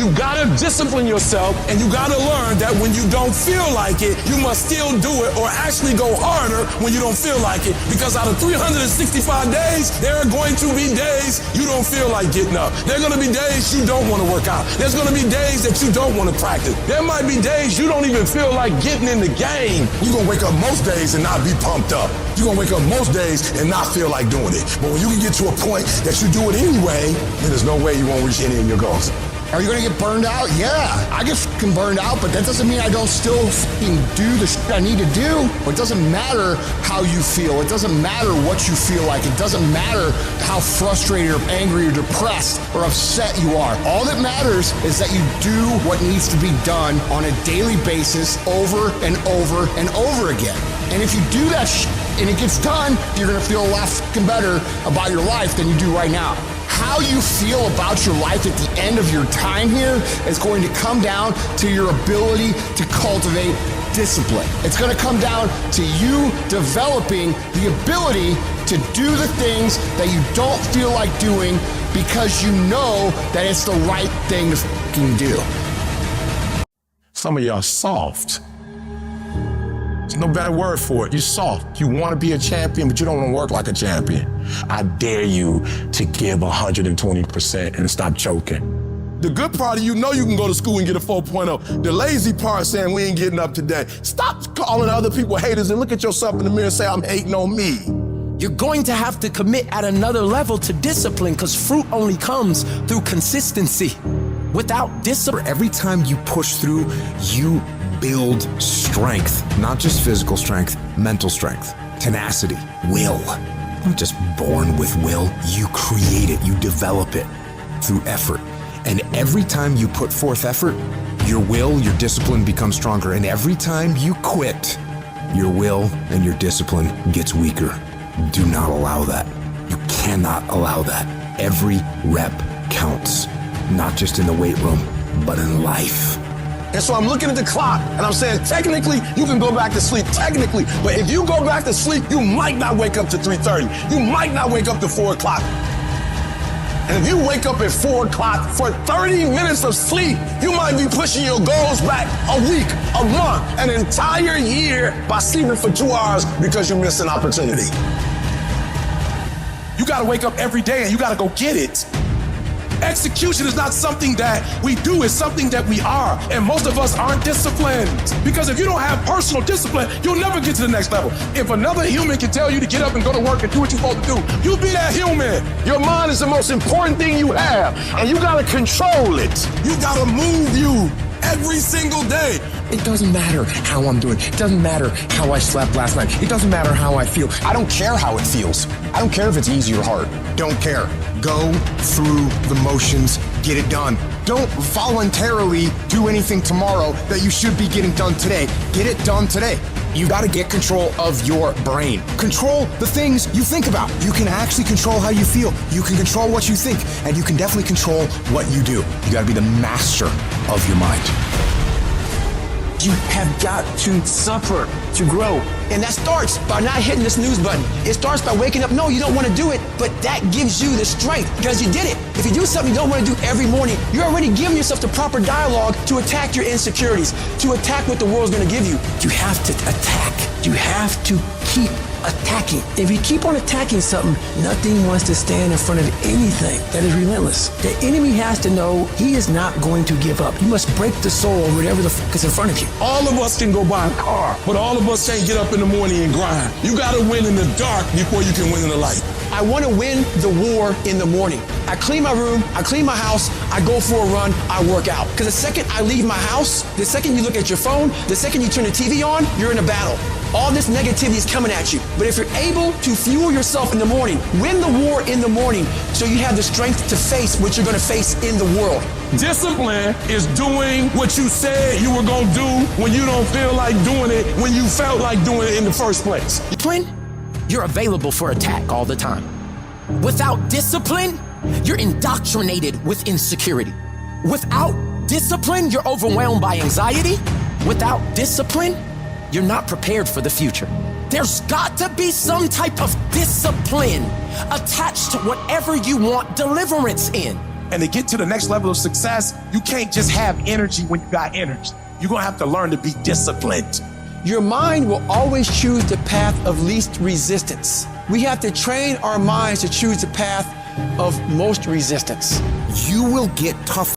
You gotta discipline yourself, and you gotta learn that when you don't feel like it, you must still do it or actually go harder when you don't feel like it. Because out of 365 days, there are going to be days you don't feel like getting up. There are gonna be days you don't wanna work out. There's gonna be days that you don't wanna practice. There might be days you don't even feel like getting in the game. You're gonna wake up most days and not be pumped up. You're gonna wake up most days and not feel like doing it. But when you can get to a point that you do it anyway, then there's no way you won't reach any of your goals. Are you gonna get burned out? Yeah, I get fucking burned out, but that doesn't mean I don't still fucking do the shit I need to do. It doesn't matter how you feel. It doesn't matter what you feel like. It doesn't matter how frustrated or angry or depressed or upset you are. All that matters is that you do what needs to be done on a daily basis over and over and over again. And if you do that shit and it gets done, you're gonna feel a lot fucking better about your life than you do right now. How you feel about your life at the end of your time here is going to come down to your ability to cultivate discipline. It's going to come down to you developing the ability to do the things that you don't feel like doing because you know that it's the right thing to fucking do. Some of y'all soft. There's no better word for it. You're soft. You want to be a champion, but you don't want to work like a champion. I dare you to give 120% and stop choking. The good part of you know you can go to school and get a 4.0. The lazy part saying we ain't getting up today. Stop calling other people haters and look at yourself in the mirror and say, I'm hating on me. You're going to have to commit at another level to discipline because fruit only comes through consistency. Without discipline, every time you push through, you build strength, not just physical strength, mental strength, tenacity, will. You're not just born with will, you create it, you develop it through effort. And every time you put forth effort, your will, your discipline becomes stronger. And every time you quit, your will and your discipline gets weaker. Do not allow that. You cannot allow that. Every rep counts, not just in the weight room, but in life. And so I'm looking at the clock and I'm saying, technically, you can go back to sleep, technically. But if you go back to sleep, you might not wake up to 3:30. You might not wake up to 4 o'clock. And if you wake up at 4 o'clock for 30 minutes of sleep, you might be pushing your goals back a week, a month, an entire year by sleeping for 2 hours because you missed an opportunity. You gotta wake up every day and you gotta go get it. Execution is not something that we do, it's something that we are. And most of us aren't disciplined. Because if you don't have personal discipline, you'll never get to the next level. If another human can tell you to get up and go to work and do what you're supposed to do, you be that human. Your mind is the most important thing you have, and you gotta control it. You gotta move you every single day. It doesn't matter how I'm doing. It doesn't matter how I slept last night. It doesn't matter how I feel. I don't care how it feels. I don't care if it's easy or hard. Don't care. Go through the motions. Get it done. Don't voluntarily do anything tomorrow that you should be getting done today. Get it done today. You got to get control of your brain. Control the things you think about. You can actually control how you feel. You can control what you think, and you can definitely control what you do. You got to be the master of your mind. you have got to suffer to grow. And that starts by not hitting the snooze button. It starts by waking up. No, you don't want to do it, but that gives you the strength because you did it. If you do something you don't want to do every morning, you're already giving yourself the proper dialogue to attack your insecurities, to attack what the world's going to give you. You have to attack. You have to keep attacking. If you keep on attacking something, nothing wants to stand in front of anything that is relentless. The enemy has to know he is not going to give up. You must break the soul of whatever the fuck is in front of you. All of us can go buy a car, but all of us can't get up in the morning and grind. You gotta win in the dark before you can win in the light. I want to win the war in the morning. I clean my room, I clean my house, I go for a run, I work out. Because the second I leave my house, the second you look at your phone, the second you turn the TV on, you're in a battle. All this negativity is coming at you. But if you're able to fuel yourself in the morning, win the war in the morning, so you have the strength to face what you're going to face in the world. Discipline is doing what you said you were going to do when you don't feel like doing it, when you felt like doing it in the first place. Discipline, you're available for attack all the time. Without discipline, you're indoctrinated with insecurity. Without discipline, you're overwhelmed by anxiety. Without discipline, you're not prepared for the future. There's got to be some type of discipline attached to whatever you want deliverance in. And to get to the next level of success, you can't just have energy when you got energy. You're gonna have to learn to be disciplined. Your mind will always choose the path of least resistance. We have to train our minds to choose the path of most resistance. You will get tough